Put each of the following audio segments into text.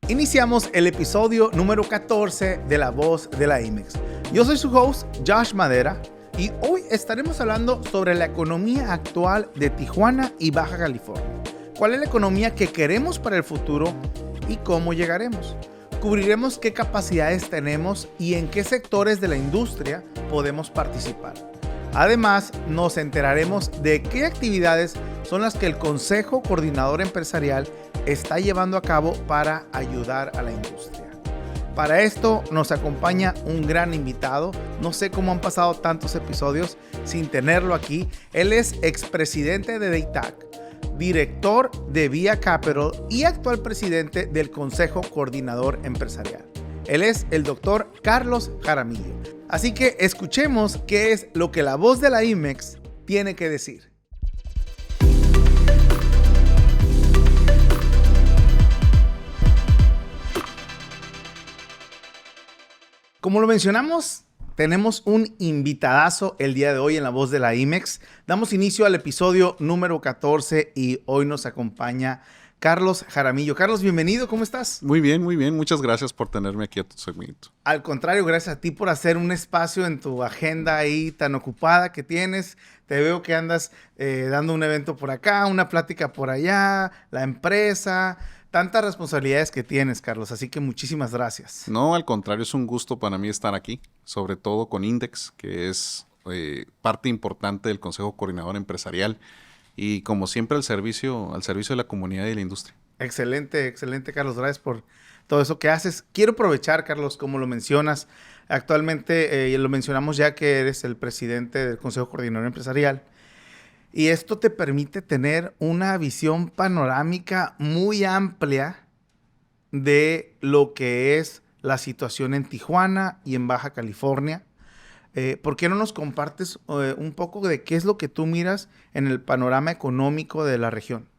Iniciamos el episodio número 14 de La Voz de la IMEX. Yo soy su host, Josh Madera, y hoy estaremos hablando sobre la economía actual de Tijuana y Baja California. ¿Cuál es la economía que queremos para el futuro y cómo llegaremos? Cubriremos qué capacidades tenemos y en qué sectores de la industria podemos participar. Además, nos enteraremos de qué actividades son las que el Consejo Coordinador Empresarial está llevando a cabo para ayudar a la industria. Para esto nos acompaña un gran invitado. No sé cómo han pasado tantos episodios sin tenerlo aquí. Él es expresidente de DEITAC, director de Via Capital y actual presidente del Consejo Coordinador Empresarial. Él es el doctor Carlos Jaramillo. Así que escuchemos qué es lo que la voz de la IMEX tiene que decir. Como lo mencionamos, tenemos un invitadazo el día de hoy en La Voz de la IMEX. Damos inicio al episodio número 14 y hoy nos acompaña Carlos Jaramillo. Carlos, bienvenido, ¿cómo estás? Muy bien, muy bien. Muchas gracias por tenerme aquí a tu segmento. Al contrario, gracias a ti por hacer un espacio en tu agenda ahí tan ocupada que tienes. Te veo que andas dando un evento por acá, una plática por allá, la empresa. Tantas responsabilidades que tienes, Carlos, así que muchísimas gracias. No, al contrario, es un gusto para mí estar aquí, sobre todo con Index, que es parte importante del Consejo Coordinador Empresarial y como siempre al servicio de la comunidad y de la industria. Excelente, excelente, Carlos, gracias por todo eso que haces. Quiero aprovechar, Carlos, como lo mencionas, actualmente lo mencionamos ya que eres el presidente del Consejo Coordinador Empresarial. Y esto te permite tener una visión panorámica muy amplia de lo que es la situación en Tijuana y en Baja California. ¿Por qué no nos compartes un poco de qué es lo que tú miras en el panorama económico de la región?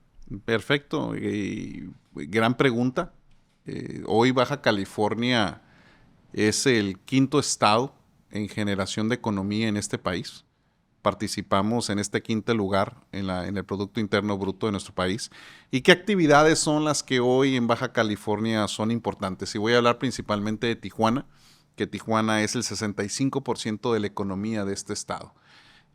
Perfecto. Gran pregunta. Hoy Baja California es el quinto estado en generación de economía en este país. Participamos en este quinto lugar en el Producto Interno Bruto de nuestro país. ¿Y qué actividades son las que hoy en Baja California son importantes? Y voy a hablar principalmente de Tijuana, que Tijuana es el 65% de la economía de este estado.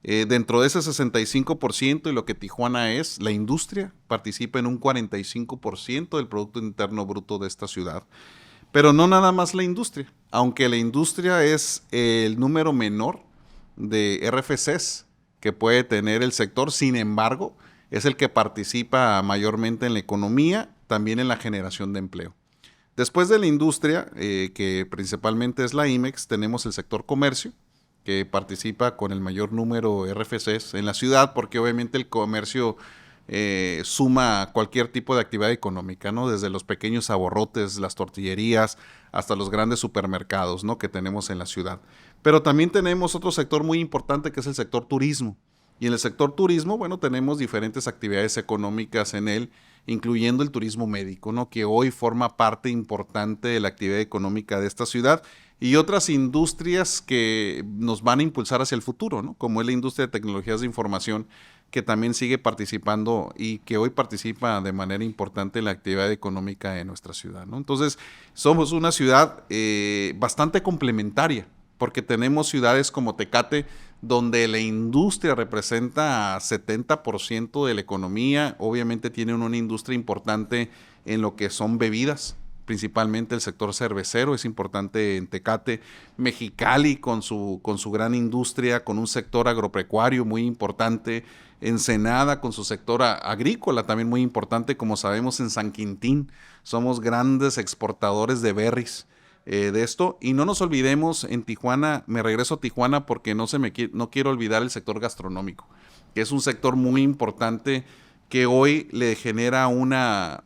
Dentro de ese 65% y lo que Tijuana es, la industria participa en un 45% del Producto Interno Bruto de esta ciudad. Pero no nada más la industria, aunque la industria es el número menor de RFCs que puede tener el sector, sin embargo, es el que participa mayormente en la economía, también en la generación de empleo. Después de la industria, que principalmente es la IMEX, tenemos el sector comercio, que participa con el mayor número de RFCs en la ciudad, porque obviamente el comercio suma cualquier tipo de actividad económica, ¿no? Desde los pequeños abarrotes, las tortillerías, hasta los grandes supermercados, ¿no? Que tenemos en la ciudad. Pero también tenemos otro sector muy importante que es el sector turismo. Y en el sector turismo, bueno, tenemos diferentes actividades económicas en él, incluyendo el turismo médico, ¿no? Que hoy forma parte importante de la actividad económica de esta ciudad y otras industrias que nos van a impulsar hacia el futuro, ¿no? Como es la industria de tecnologías de información, que también sigue participando y que hoy participa de manera importante en la actividad económica de nuestra ciudad, ¿no? Entonces, somos una ciudad bastante complementaria, porque tenemos ciudades como Tecate, donde la industria representa 70% de la economía. Obviamente tienen una industria importante en lo que son bebidas, principalmente el sector cervecero es importante en Tecate. Mexicali con su gran industria, con un sector agropecuario muy importante. Ensenada con su sector agrícola también muy importante. Como sabemos, en San Quintín somos grandes exportadores de berries. De esto, y no nos olvidemos en Tijuana, me regreso a Tijuana porque no quiero olvidar el sector gastronómico, que es un sector muy importante que hoy le genera una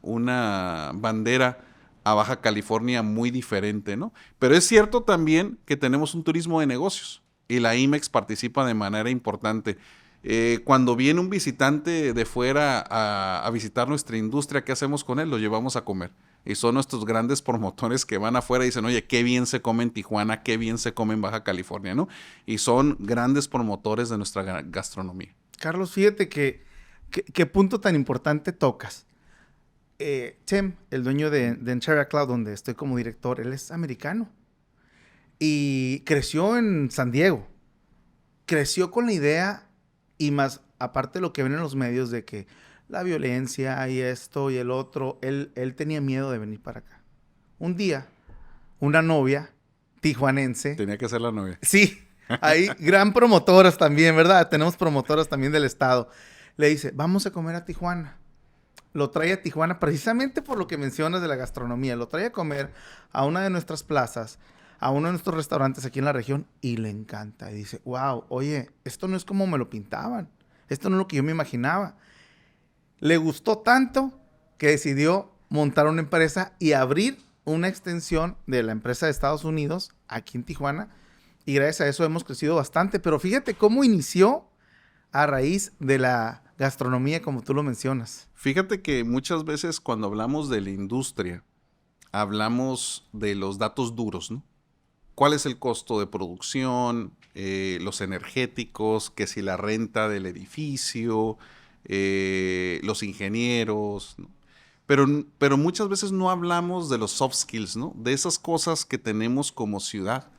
bandera a Baja California muy diferente, ¿no? Pero es cierto también que tenemos un turismo de negocios y la IMEX participa de manera importante. Cuando viene un visitante de fuera a visitar nuestra industria, ¿qué hacemos con él? Lo llevamos a comer. Y son nuestros grandes promotores que van afuera y dicen, oye, qué bien se come en Tijuana, qué bien se come en Baja California, ¿no? Y son grandes promotores de nuestra gastronomía. Carlos, fíjate qué punto tan importante tocas. Tim, el dueño de Enchera Cloud, donde estoy como director, él es americano. Y creció en San Diego. Creció con la idea y más, aparte de lo que ven en los medios de que la violencia y esto y el otro, él tenía miedo de venir para acá. Un día, una novia tijuanense. Tenía que ser la novia. Sí, hay gran promotoras también, ¿verdad? Tenemos promotoras también del estado. Le dice, vamos a comer a Tijuana. Lo trae a Tijuana precisamente por lo que mencionas de la gastronomía. Lo trae a comer a una de nuestras plazas, a uno de nuestros restaurantes aquí en la región y le encanta. Y dice, wow, oye, esto no es como me lo pintaban. Esto no es lo que yo me imaginaba. Le gustó tanto que decidió montar una empresa y abrir una extensión de la empresa de Estados Unidos aquí en Tijuana. Y gracias a eso hemos crecido bastante. Pero fíjate cómo inició a raíz de la gastronomía, como tú lo mencionas. Fíjate que muchas veces cuando hablamos de la industria, hablamos de los datos duros, ¿no? ¿Cuál es el costo de producción? Los energéticos, que si la renta del edificio, los ingenieros, ¿no? Pero muchas veces no hablamos de los soft skills, ¿no? De esas cosas que tenemos como ciudad,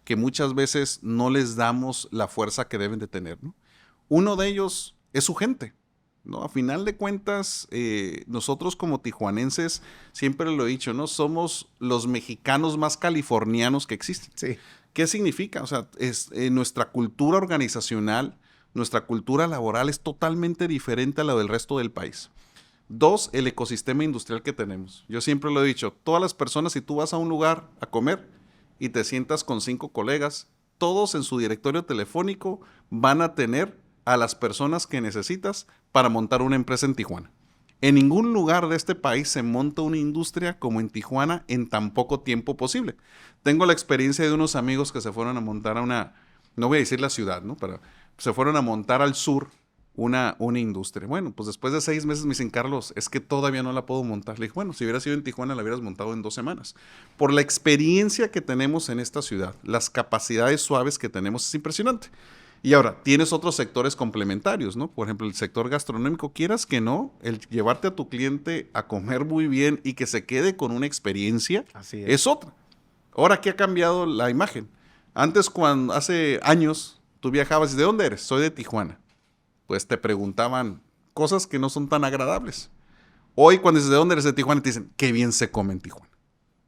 que muchas veces no les damos la fuerza que deben de tener, ¿no? Uno de ellos es su gente, ¿no? A final de cuentas, nosotros como tijuanenses, siempre lo he dicho, ¿no? Somos los mexicanos más californianos que existen. Sí. ¿Qué significa? O sea, nuestra cultura organizacional, nuestra cultura laboral es totalmente diferente a la del resto del país. Dos, el ecosistema industrial que tenemos. Yo siempre lo he dicho, todas las personas, si tú vas a un lugar a comer y te sientas con 5 colegas, todos en su directorio telefónico van a tener a las personas que necesitas para montar una empresa en Tijuana. En ningún lugar de este país se monta una industria como en Tijuana en tan poco tiempo posible. Tengo la experiencia de unos amigos que se fueron a montar a una, no voy a decir la ciudad, ¿no? Pero se fueron a montar al sur una industria. Bueno, pues después de 6 meses me dicen, Carlos, es que todavía no la puedo montar. Le dije, bueno, si hubiera sido en Tijuana la hubieras montado en 2 semanas. Por la experiencia que tenemos en esta ciudad, las capacidades suaves que tenemos es impresionante. Y ahora, tienes otros sectores complementarios, ¿no? Por ejemplo, el sector gastronómico, quieras que no, el llevarte a tu cliente a comer muy bien y que se quede con una experiencia, Así es otra. Ahora, ¿qué ha cambiado la imagen? Antes, cuando hace años, tú viajabas y ¿de dónde eres? Soy de Tijuana. Pues te preguntaban cosas que no son tan agradables. Hoy, cuando dices, ¿de dónde eres? De Tijuana, te dicen, qué bien se come en Tijuana,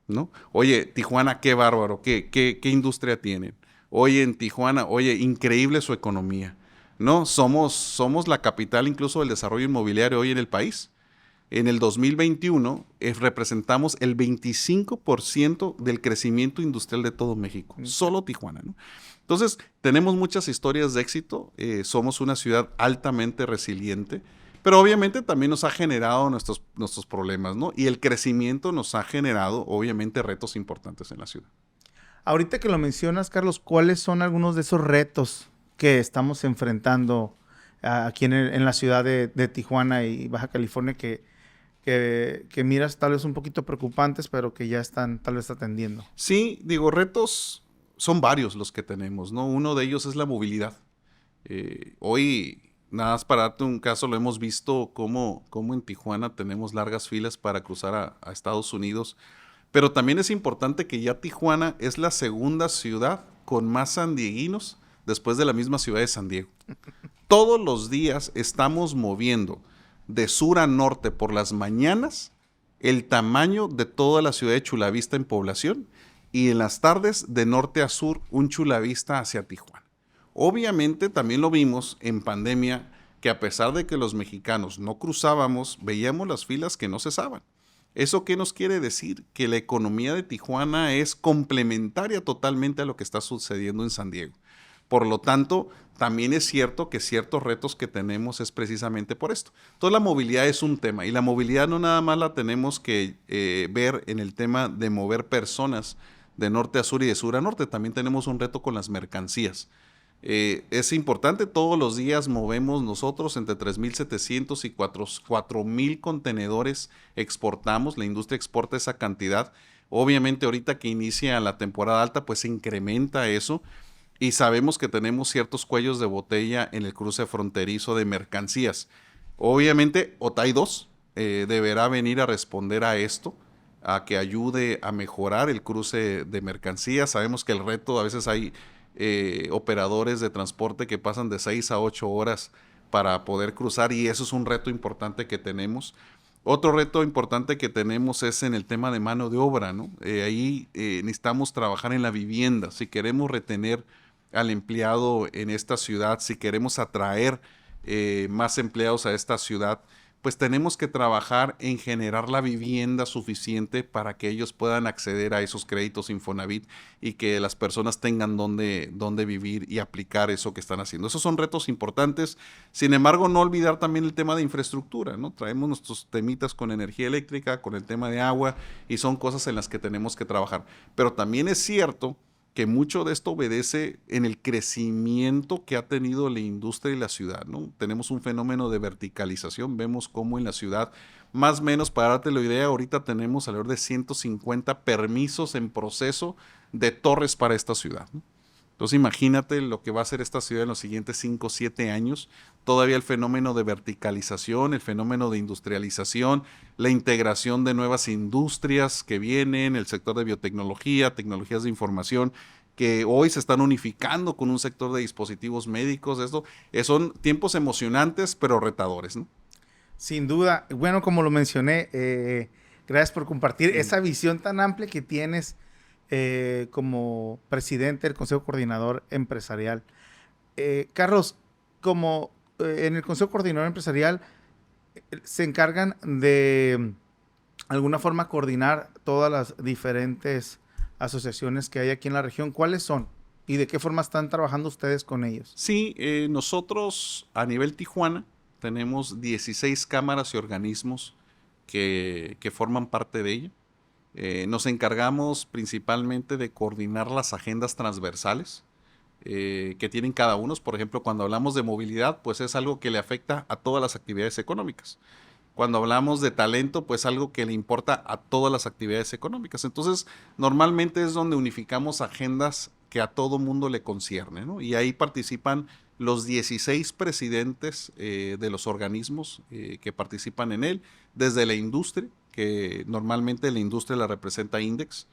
¿no? Oye, Tijuana, qué bárbaro, qué industria tienen. Oye, en Tijuana, oye, increíble su economía, ¿no? Somos la capital incluso del desarrollo inmobiliario hoy en el país. En el 2021 representamos el 25% del crecimiento industrial de todo México, solo Tijuana, ¿no? Entonces, tenemos muchas historias de éxito, somos una ciudad altamente resiliente, pero obviamente también nos ha generado nuestros problemas, ¿no? Y el crecimiento nos ha generado, obviamente, retos importantes en la ciudad. Ahorita que lo mencionas, Carlos, ¿cuáles son algunos de esos retos que estamos enfrentando aquí en la ciudad de Tijuana y Baja California que miras tal vez un poquito preocupantes, pero que ya están tal vez atendiendo? Sí, digo, retos son varios los que tenemos, ¿no? Uno de ellos es la movilidad. Hoy, nada más para darte un caso, lo hemos visto cómo en Tijuana tenemos largas filas para cruzar a Estados Unidos. Pero también es importante que ya Tijuana es la segunda ciudad con más sandieguinos después de la misma ciudad de San Diego. Todos los días estamos moviendo de sur a norte por las mañanas el tamaño de toda la ciudad de Chula Vista en población y en las tardes de norte a sur un Chula Vista hacia Tijuana. Obviamente también lo vimos en pandemia que a pesar de que los mexicanos no cruzábamos, veíamos las filas que no cesaban. ¿Eso qué nos quiere decir? Que la economía de Tijuana es complementaria totalmente a lo que está sucediendo en San Diego. Por lo tanto, también es cierto que ciertos retos que tenemos es precisamente por esto. Entonces, la movilidad es un tema y la movilidad no nada más la tenemos que ver en el tema de mover personas de norte a sur y de sur a norte. También tenemos un reto con las mercancías. Es importante, todos los días movemos nosotros entre 3,700 y 4,000 contenedores exportamos, la industria exporta esa cantidad. Obviamente ahorita que inicia la temporada alta pues se incrementa eso y sabemos que tenemos ciertos cuellos de botella en el cruce fronterizo de mercancías. Obviamente OTA hay 2, deberá venir a responder a esto, a que ayude a mejorar el cruce de mercancías. Sabemos que el reto, a veces hay operadores de transporte que pasan de 6 a 8 horas para poder cruzar, y eso es un reto importante que tenemos. Otro reto importante que tenemos es en el tema de mano de obra, ¿no? Ahí necesitamos trabajar en la vivienda. Si queremos retener al empleado en esta ciudad, si queremos atraer más empleados a esta ciudad, pues tenemos que trabajar en generar la vivienda suficiente para que ellos puedan acceder a esos créditos Infonavit y que las personas tengan dónde vivir y aplicar eso que están haciendo. Esos son retos importantes. Sin embargo, no olvidar también el tema de infraestructura, ¿no? Traemos nuestros temitas con energía eléctrica, con el tema de agua, y son cosas en las que tenemos que trabajar. Pero también es cierto que mucho de esto obedece en el crecimiento que ha tenido la industria y la ciudad, ¿no? Tenemos un fenómeno de verticalización. Vemos cómo en la ciudad, más o menos, para darte la idea, ahorita tenemos alrededor de 150 permisos en proceso de torres para esta ciudad, ¿no? Entonces imagínate lo que va a ser esta ciudad en los siguientes 5 o 7 años. Todavía el fenómeno de verticalización, el fenómeno de industrialización, la integración de nuevas industrias que vienen, el sector de biotecnología, tecnologías de información, que hoy se están unificando con un sector de dispositivos médicos. Esto son tiempos emocionantes, pero retadores, ¿no? Sin duda. Bueno, como lo mencioné, gracias por compartir esa visión tan amplia que tienes como presidente del Consejo Coordinador Empresarial. Carlos, como en el Consejo Coordinador Empresarial se encargan de alguna forma coordinar todas las diferentes asociaciones que hay aquí en la región, ¿cuáles son? ¿Y de qué forma están trabajando ustedes con ellos? Sí, nosotros a nivel Tijuana tenemos 16 cámaras y organismos que forman parte de ella. Nos encargamos principalmente de coordinar las agendas transversales que tienen cada uno. Por ejemplo, cuando hablamos de movilidad, pues es algo que le afecta a todas las actividades económicas. Cuando hablamos de talento, pues algo que le importa a todas las actividades económicas. Entonces, normalmente es donde unificamos agendas que a todo mundo le concierne, ¿no? Y ahí participan los 16 presidentes de los organismos que participan en él, desde la industria, que normalmente la industria la representa Index,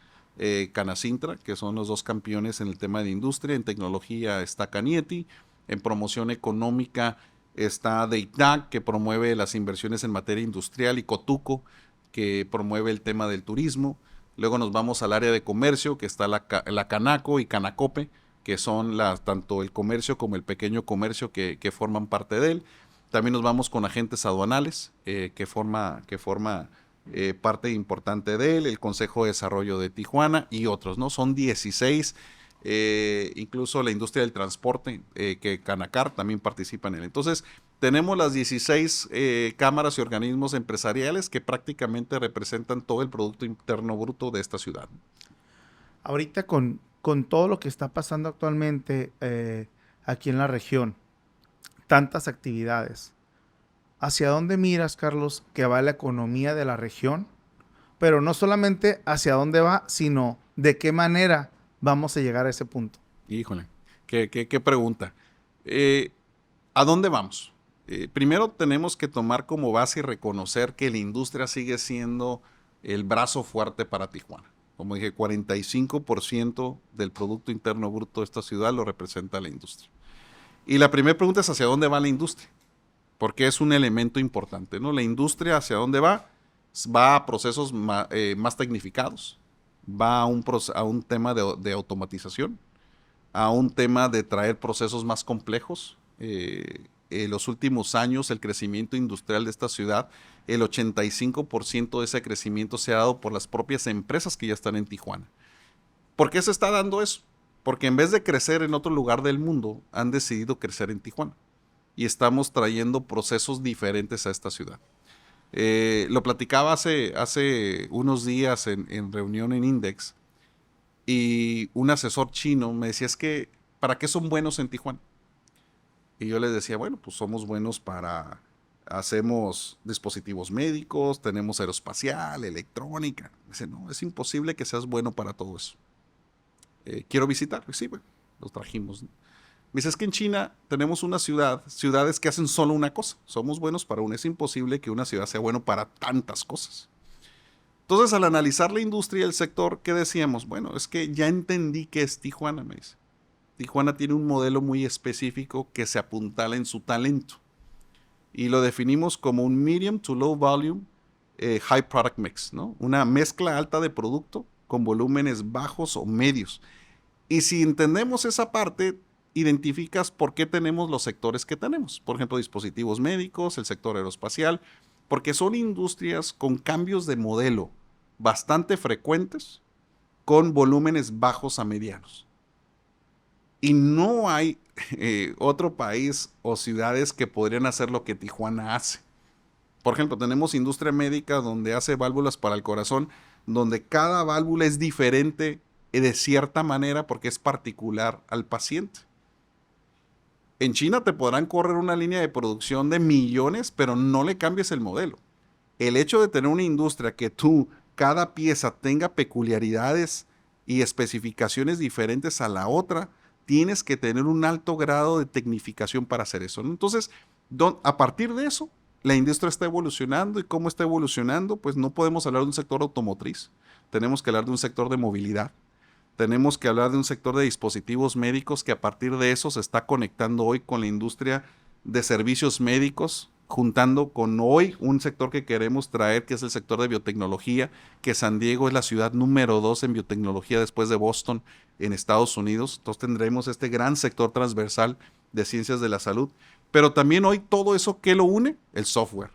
Canacintra, que son los dos campeones en el tema de industria. En tecnología está Canieti, en promoción económica está DEITAC, que promueve las inversiones en materia industrial, y Cotuco, que promueve el tema del turismo. Luego nos vamos al área de comercio, que está la Canaco y Canacope, que son tanto el comercio como el pequeño comercio que forman parte de él. También nos vamos con agentes aduanales, que forma parte importante de él, el Consejo de Desarrollo de Tijuana y otros, ¿no? Son 16, incluso la industria del transporte, que Canacar también participa en él. Entonces, tenemos las 16 cámaras y organismos empresariales que prácticamente representan todo el Producto Interno Bruto de esta ciudad. Ahorita con todo lo que está pasando actualmente aquí en la región, tantas actividades, ¿hacia dónde miras, Carlos, que va la economía de la región? Pero no solamente hacia dónde va, sino de qué manera vamos a llegar a ese punto. Híjole, qué pregunta. ¿A dónde vamos? Primero tenemos que tomar como base y reconocer que la industria sigue siendo el brazo fuerte para Tijuana. Como dije, 45% del Producto Interno Bruto de esta ciudad lo representa la industria. Y la primera pregunta es: ¿hacia dónde va la industria? Porque es un elemento importante, ¿no? La industria, ¿hacia dónde va? Va a procesos más tecnificados, va a un tema de automatización, a un tema de traer procesos más complejos. En los últimos años, el crecimiento industrial de esta ciudad, el 85% de ese crecimiento se ha dado por las propias empresas que ya están en Tijuana. ¿Por qué se está dando eso? Porque en vez de crecer en otro lugar del mundo, han decidido crecer en Tijuana. Y estamos trayendo procesos diferentes a esta ciudad. Lo platicaba hace unos días en reunión en Index, y un asesor chino me decía: es que, ¿para qué son buenos en Tijuana? Y yo les decía: bueno, pues somos buenos hacemos dispositivos médicos, tenemos aeroespacial, electrónica. Me dice: no, es imposible que seas bueno para todo eso. Quiero visitar. Sí, bueno, los trajimos, ¿no? Me dice, es que en China tenemos una ciudades que hacen solo una cosa. Somos buenos para una. Es imposible que una ciudad sea bueno para tantas cosas. Entonces, al analizar la industria y el sector, ¿qué decíamos? Bueno, es que ya entendí qué es Tijuana, me dice. Tijuana tiene un modelo muy específico que se apuntala en su talento. Y lo definimos como un medium to low volume high product mix, ¿no? Una mezcla alta de producto con volúmenes bajos o medios. Y si entendemos esa parte, identificas por qué tenemos los sectores que tenemos. Por ejemplo, dispositivos médicos, el sector aeroespacial, porque son industrias con cambios de modelo bastante frecuentes, con volúmenes bajos a medianos. Y no hay otro país o ciudades que podrían hacer lo que Tijuana hace. Por ejemplo, tenemos industria médica donde hace válvulas para el corazón, donde cada válvula es diferente de cierta manera porque es particular al paciente. En China te podrán correr una línea de producción de millones, pero no le cambies el modelo. El hecho de tener una industria que cada pieza tenga peculiaridades y especificaciones diferentes a la otra, tienes que tener un alto grado de tecnificación para hacer eso, ¿no? Entonces, a partir de eso, la industria está evolucionando. ¿Y cómo está evolucionando? Pues no podemos hablar de un sector automotriz. Tenemos que hablar de un sector de movilidad. Tenemos que hablar de un sector de dispositivos médicos que a partir de eso se está conectando hoy con la industria de servicios médicos, juntando con hoy un sector que queremos traer, que es el sector de biotecnología, que San Diego es la ciudad número 2 en biotecnología después de Boston en Estados Unidos. Entonces tendremos este gran sector transversal de ciencias de la salud. Pero también hoy todo eso, ¿qué lo une? El software,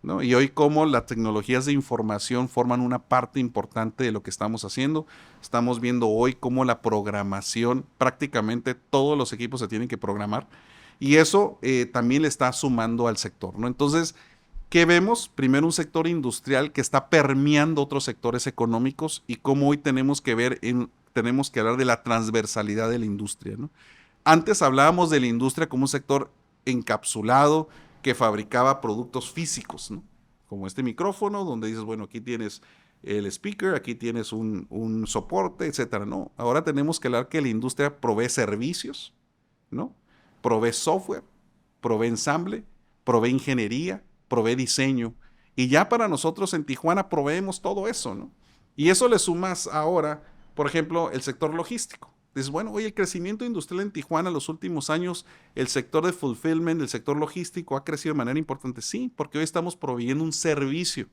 ¿no? Y hoy cómo las tecnologías de información forman una parte importante de lo que estamos haciendo. Estamos viendo hoy cómo la programación, prácticamente todos los equipos se tienen que programar. Y eso también le está sumando al sector, ¿no? Entonces, ¿qué vemos? Primero, un sector industrial que está permeando otros sectores económicos y cómo hoy tenemos que hablar de la transversalidad de la industria, ¿no? Antes hablábamos de la industria como un sector encapsulado que fabricaba productos físicos, ¿no? Como este micrófono, donde dices, bueno, aquí tienes el speaker, aquí tienes un soporte, etcétera, ¿no? Ahora tenemos que hablar que la industria provee servicios, ¿no? Provee software, provee ensamble, provee ingeniería, provee diseño. Y ya para nosotros en Tijuana proveemos todo eso, ¿no? Y eso le sumas ahora, por ejemplo, el sector logístico. Dices, bueno, oye, el crecimiento industrial en Tijuana en los últimos años, el sector de fulfillment, el sector logístico ha crecido de manera importante. Sí, porque hoy estamos proveyendo un servicio,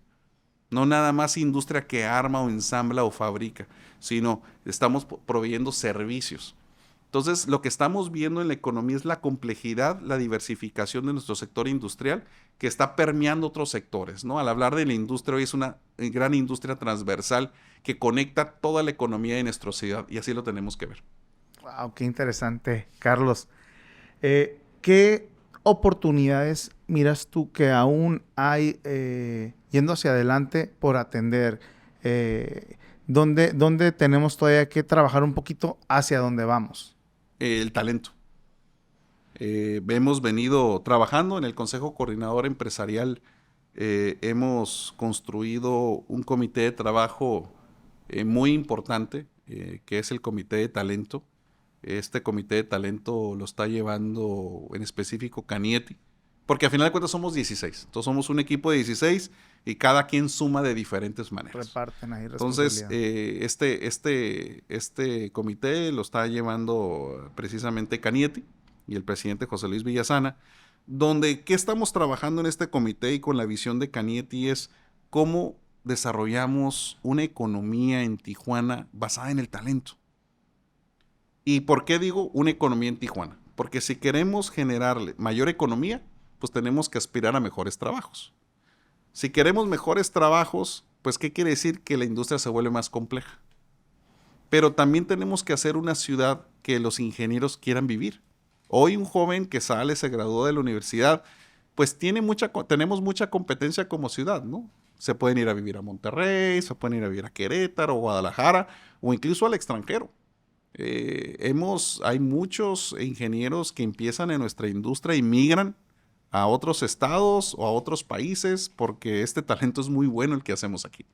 no nada más industria que arma o ensambla o fabrica, sino estamos proveyendo servicios. Entonces, lo que estamos viendo en la economía es la complejidad, la diversificación de nuestro sector industrial que está permeando otros sectores, ¿no? Al hablar de la industria, hoy es una gran industria transversal que conecta toda la economía de nuestra ciudad y así lo tenemos que ver. Wow, qué interesante, Carlos. ¿Qué oportunidades miras tú que aún hay yendo hacia adelante por atender? ¿Dónde tenemos todavía que trabajar un poquito hacia dónde vamos? El talento. Hemos venido trabajando en el Consejo Coordinador Empresarial. Hemos construido un comité de trabajo muy importante, que es el Comité de Talento. Este Comité de Talento lo está llevando en específico Canietti, porque a final de cuentas somos 16. Entonces somos un equipo de 16 y cada quien suma de diferentes maneras. Reparten ahí Entonces, responsabilidad. este comité lo está llevando precisamente Canietti y el presidente José Luis Villasana, donde ¿qué estamos trabajando en este comité y con la visión de Canietti? Es cómo desarrollamos una economía en Tijuana basada en el talento. ¿Y por qué digo una economía en Tijuana? Porque si queremos generarle mayor economía, pues tenemos que aspirar a mejores trabajos. Si queremos mejores trabajos, pues ¿qué quiere decir? Que la industria se vuelve más compleja. Pero también tenemos que hacer una ciudad que los ingenieros quieran vivir. Hoy un joven que se graduó de la universidad, pues tenemos mucha competencia como ciudad, ¿no? Se pueden ir a vivir a Monterrey, se pueden ir a vivir a Querétaro, Guadalajara o incluso al extranjero. Hay muchos ingenieros que empiezan en nuestra industria y migran a otros estados o a otros países porque este talento es muy bueno el que hacemos aquí.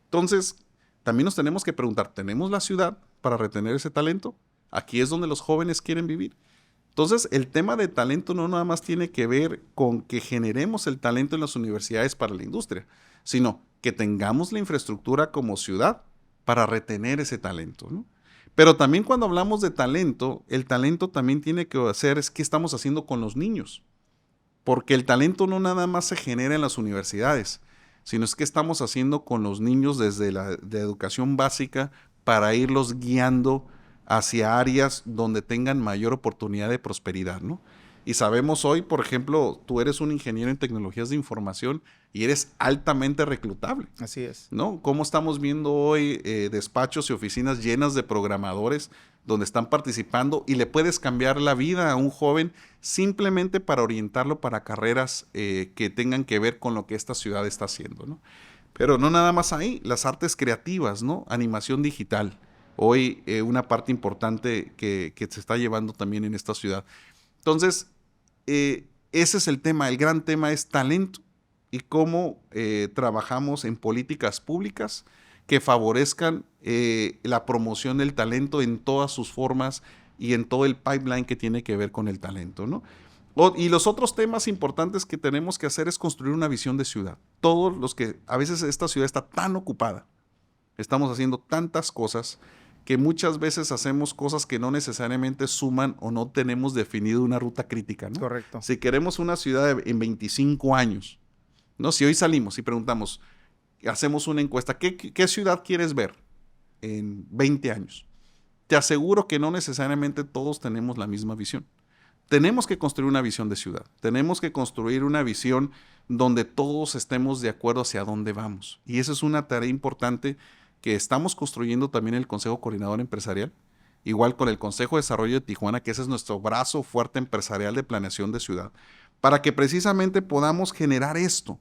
Entonces, también nos tenemos que preguntar, ¿tenemos la ciudad para retener ese talento? Aquí es donde los jóvenes quieren vivir. Entonces, el tema de talento no nada más tiene que ver con que generemos el talento en las universidades para la industria, sino que tengamos la infraestructura como ciudad para retener ese talento, ¿no? Pero también cuando hablamos de talento, el talento también tiene que hacer es qué estamos haciendo con los niños. Porque el talento no nada más se genera en las universidades, sino es que estamos haciendo con los niños desde la de educación básica para irlos guiando hacia áreas donde tengan mayor oportunidad de prosperidad, ¿no? Y sabemos hoy, por ejemplo, tú eres un ingeniero en tecnologías de información y eres altamente reclutable. Así es. ¿No? Cómo estamos viendo hoy despachos y oficinas llenas de programadores donde están participando y le puedes cambiar la vida a un joven simplemente para orientarlo para carreras que tengan que ver con lo que esta ciudad está haciendo, ¿no? Pero no nada más ahí, las artes creativas, ¿no? Animación digital. Hoy una parte importante que se está llevando también en esta ciudad. Entonces, ese es el tema, el gran tema es talento y cómo trabajamos en políticas públicas que favorezcan la promoción del talento en todas sus formas y en todo el pipeline que tiene que ver con el talento, ¿no? Y los otros temas importantes que tenemos que hacer es construir una visión de ciudad. Todos los que, a veces esta ciudad está tan ocupada, estamos haciendo tantas cosas que muchas veces hacemos cosas que no necesariamente suman o no tenemos definido una ruta crítica, ¿no? Correcto. Si queremos una ciudad en 25 años, ¿no? Si hoy salimos y preguntamos, hacemos una encuesta, ¿qué ciudad quieres ver en 20 años? Te aseguro que no necesariamente todos tenemos la misma visión. Tenemos que construir una visión de ciudad. Tenemos que construir una visión donde todos estemos de acuerdo hacia dónde vamos. Y esa es una tarea importante que estamos construyendo también en el Consejo Coordinador Empresarial, igual con el Consejo de Desarrollo de Tijuana, que ese es nuestro brazo fuerte empresarial de planeación de ciudad, para que precisamente podamos generar esto.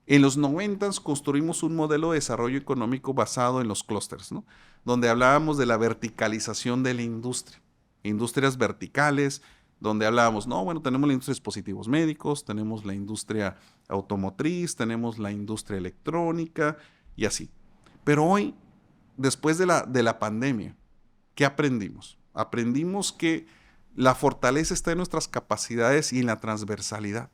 En los 90 construimos un modelo de desarrollo económico basado en los clústeres, ¿no? Donde hablábamos de la verticalización de la industria, industrias verticales, donde hablábamos, no, bueno, tenemos la industria de dispositivos médicos, tenemos la industria automotriz, tenemos la industria electrónica y así. Pero hoy, después de la pandemia, ¿qué aprendimos? Aprendimos que la fortaleza está en nuestras capacidades y en la transversalidad.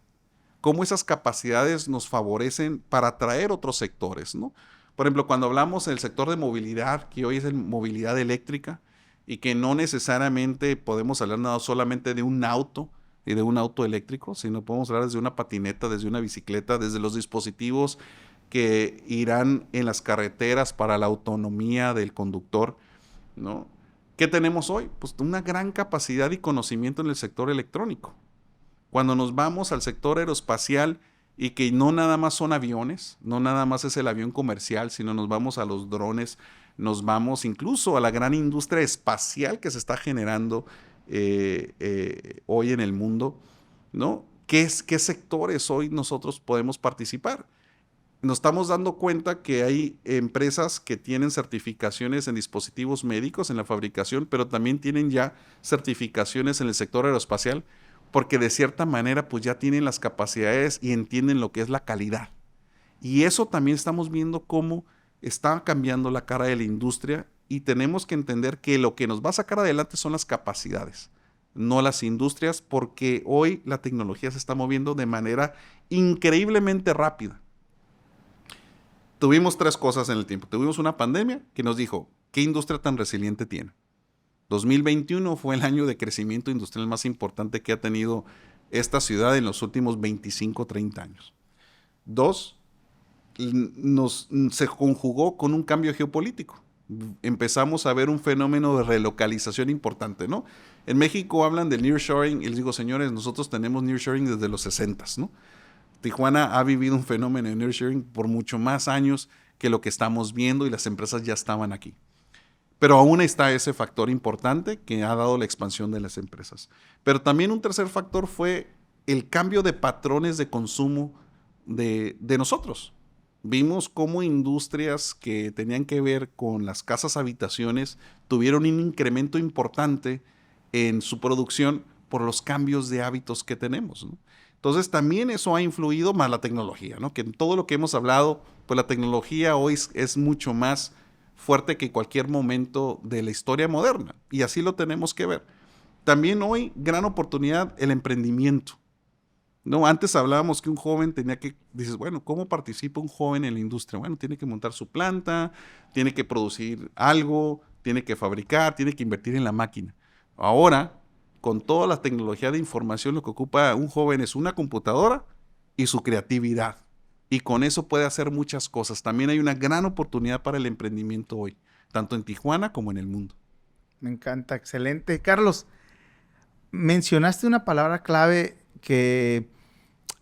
Cómo esas capacidades nos favorecen para atraer otros sectores, ¿no? Por ejemplo, cuando hablamos del sector de movilidad, que hoy es movilidad eléctrica, y que no necesariamente podemos hablar nada solamente de un auto y de un auto eléctrico, sino podemos hablar desde una patineta, desde una bicicleta, desde los dispositivos que irán en las carreteras para la autonomía del conductor, ¿no? ¿Qué tenemos hoy? Pues una gran capacidad y conocimiento en el sector electrónico. Cuando nos vamos al sector aeroespacial y que no nada más son aviones, no nada más es el avión comercial, sino nos vamos a los drones, nos vamos incluso a la gran industria espacial que se está generando hoy en el mundo, ¿no? ¿Qué sectores hoy nosotros podemos participar? Nos estamos dando cuenta que hay empresas que tienen certificaciones en dispositivos médicos, en la fabricación, pero también tienen ya certificaciones en el sector aeroespacial, porque de cierta manera pues ya tienen las capacidades y entienden lo que es la calidad. Y eso también estamos viendo cómo está cambiando la cara de la industria y tenemos que entender que lo que nos va a sacar adelante son las capacidades, no las industrias, porque hoy la tecnología se está moviendo de manera increíblemente rápida. Tuvimos tres cosas en el tiempo. Tuvimos una pandemia que nos dijo, ¿qué industria tan resiliente tiene? 2021 fue el año de crecimiento industrial más importante que ha tenido esta ciudad en los últimos 25, 30 años. Dos, se conjugó con un cambio geopolítico. Empezamos a ver un fenómeno de relocalización importante, ¿no? En México hablan del nearshoring y les digo, señores, nosotros tenemos nearshoring desde los 60s, ¿no? Tijuana ha vivido un fenómeno de nearshoring por mucho más años que lo que estamos viendo y las empresas ya estaban aquí. Pero aún está ese factor importante que ha dado la expansión de las empresas. Pero también un tercer factor fue el cambio de patrones de consumo de nosotros. Vimos cómo industrias que tenían que ver con las casas habitaciones tuvieron un incremento importante en su producción por los cambios de hábitos que tenemos, ¿no? Entonces también eso ha influido, más la tecnología, ¿no? Que en todo lo que hemos hablado, pues la tecnología hoy es mucho más fuerte que cualquier momento de la historia moderna y así lo tenemos que ver. También hoy, gran oportunidad, el emprendimiento. No, antes hablábamos que un joven tenía que, dices, bueno, ¿cómo participa un joven en la industria? Bueno, tiene que montar su planta, tiene que producir algo, tiene que fabricar, tiene que invertir en la máquina. Ahora, con toda la tecnología de información, lo que ocupa un joven es una computadora y su creatividad. Y con eso puede hacer muchas cosas. También hay una gran oportunidad para el emprendimiento hoy, tanto en Tijuana como en el mundo. Me encanta, excelente. Carlos, mencionaste una palabra clave que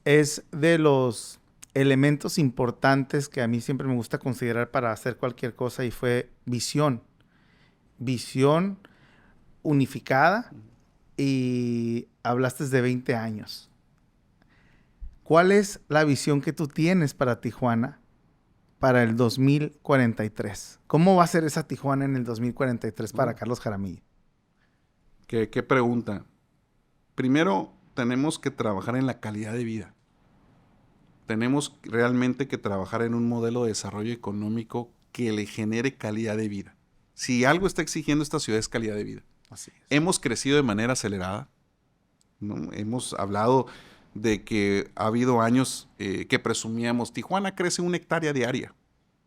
es de los elementos importantes que a mí siempre me gusta considerar para hacer cualquier cosa y fue visión. Visión unificada y hablaste de 20 años. ¿Cuál es la visión que tú tienes para Tijuana para el 2043? ¿Cómo va a ser esa Tijuana en el 2043 para Carlos Jaramillo? ¿Qué pregunta? Primero, tenemos que trabajar en la calidad de vida. Tenemos realmente que trabajar en un modelo de desarrollo económico que le genere calidad de vida. Si algo está exigiendo esta ciudad es calidad de vida. Así es. Hemos crecido de manera acelerada, ¿no? Hemos hablado de que ha habido años que presumíamos, Tijuana crece 1 hectárea diaria,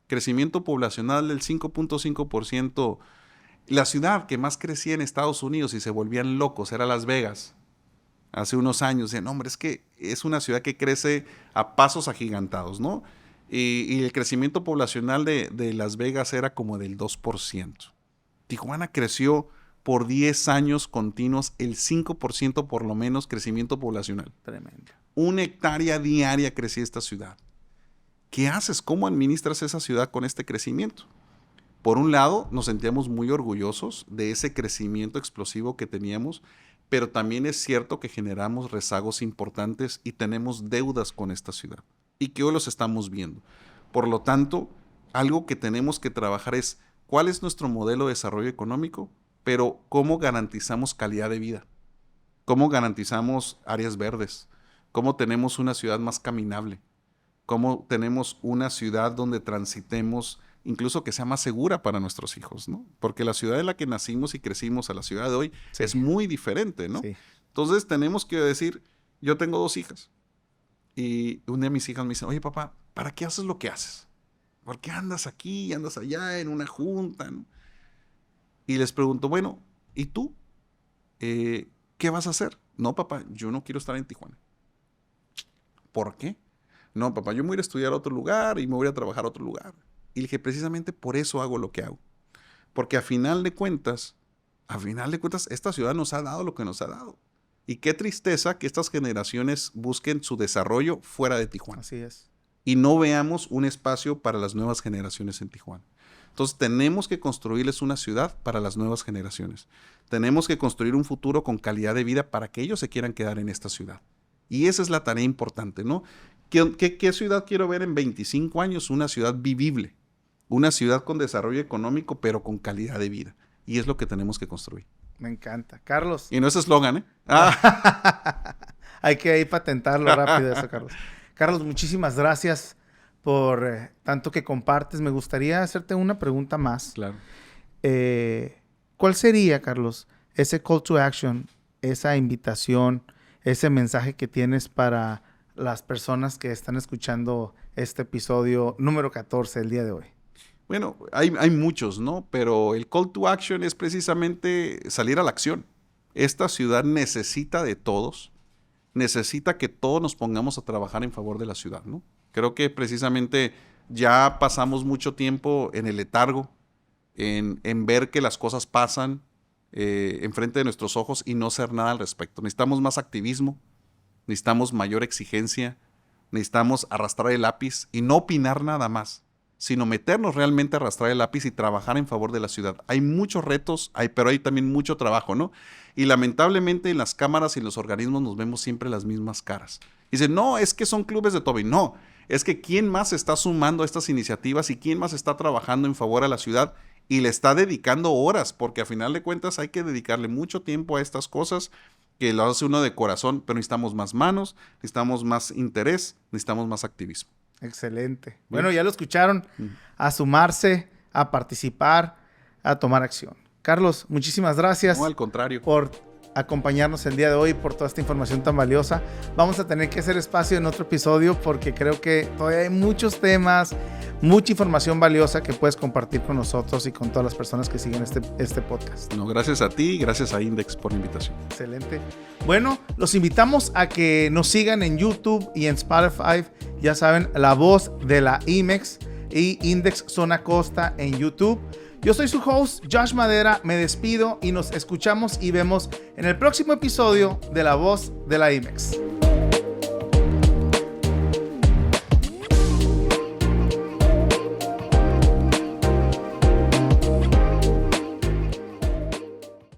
crecimiento poblacional del 5.5%. La ciudad que más crecía en Estados Unidos y se volvían locos era Las Vegas. Hace unos años, decían, hombre, es que es una ciudad que crece a pasos agigantados, ¿no? Y el crecimiento poblacional de Las Vegas era como del 2%. Tijuana creció por 10 años continuos el 5% por lo menos crecimiento poblacional. Tremendo. 1 hectárea diaria crecía esta ciudad. ¿Qué haces? ¿Cómo administras esa ciudad con este crecimiento? Por un lado, nos sentíamos muy orgullosos de ese crecimiento explosivo que teníamos, pero también es cierto que generamos rezagos importantes y tenemos deudas con esta ciudad y que hoy los estamos viendo. Por lo tanto, algo que tenemos que trabajar es cuál es nuestro modelo de desarrollo económico, pero cómo garantizamos calidad de vida, cómo garantizamos áreas verdes, cómo tenemos una ciudad más caminable, cómo tenemos una ciudad donde transitemos, incluso que sea más segura para nuestros hijos, ¿no? Porque la ciudad en la que nacimos y crecimos a la ciudad de hoy es muy diferente, ¿no? Sí. Entonces tenemos que decir, yo tengo 2 hijas y una de mis hijas me dice, oye papá, ¿para qué haces lo que haces? ¿Por qué andas aquí, andas allá en una junta, ¿no? Y les pregunto, bueno, ¿y tú? ¿Qué vas a hacer? No, papá, yo no quiero estar en Tijuana. ¿Por qué? No, papá, yo me voy a ir a estudiar a otro lugar y me voy a trabajar a otro lugar. Y le dije, precisamente por eso hago lo que hago. Porque a final de cuentas, esta ciudad nos ha dado lo que nos ha dado. Y qué tristeza que estas generaciones busquen su desarrollo fuera de Tijuana. Así es. Y no veamos un espacio para las nuevas generaciones en Tijuana. Entonces tenemos que construirles una ciudad para las nuevas generaciones. Tenemos que construir un futuro con calidad de vida para que ellos se quieran quedar en esta ciudad. Y esa es la tarea importante, ¿no? ¿Qué ciudad quiero ver en 25 años? Una ciudad vivible. Una ciudad con desarrollo económico, pero con calidad de vida. Y es lo que tenemos que construir. Me encanta. Carlos. Y no es eslogan, ¿eh? Hay que ahí patentarlo rápido eso, Carlos. Carlos, muchísimas gracias por tanto que compartes. Me gustaría hacerte una pregunta más. Claro. ¿Cuál sería, Carlos, ese call to action, esa invitación, ese mensaje que tienes para las personas que están escuchando este episodio número 14 el día de hoy? Bueno, hay muchos, ¿no? Pero el call to action es precisamente salir a la acción. Esta ciudad necesita de todos, necesita que todos nos pongamos a trabajar en favor de la ciudad, ¿no? Creo que precisamente ya pasamos mucho tiempo en el letargo, en ver que las cosas pasan enfrente de nuestros ojos y no hacer nada al respecto. Necesitamos más activismo, necesitamos mayor exigencia, necesitamos arrastrar el lápiz y no opinar nada más, sino meternos realmente a arrastrar el lápiz y trabajar en favor de la ciudad. Hay muchos retos, pero hay también mucho trabajo, ¿no? Y lamentablemente en las cámaras y en los organismos nos vemos siempre las mismas caras. Dicen, no, es que son clubes de Toby. No, es que quién más está sumando a estas iniciativas y quién más está trabajando en favor a la ciudad y le está dedicando horas, porque a final de cuentas hay que dedicarle mucho tiempo a estas cosas que lo hace uno de corazón, pero necesitamos más manos, necesitamos más interés, necesitamos más activismo. Excelente. Bueno, ya lo escucharon. A sumarse, a participar, a tomar acción. Carlos, muchísimas gracias. No, al contrario. Por acompañarnos el día de hoy, por toda esta información tan valiosa. Vamos a tener que hacer espacio en otro episodio porque creo que todavía hay muchos temas, mucha información valiosa que puedes compartir con nosotros y con todas las personas que siguen este podcast. No, gracias a ti y gracias a Index por la invitación. Excelente. Bueno, los invitamos a que nos sigan en YouTube y en Spotify. Ya saben, La Voz de la IMEX y Index Zona Costa en YouTube. Yo soy su host, Josh Madera. Me despido y nos escuchamos y vemos en el próximo episodio de La Voz de la IMEX.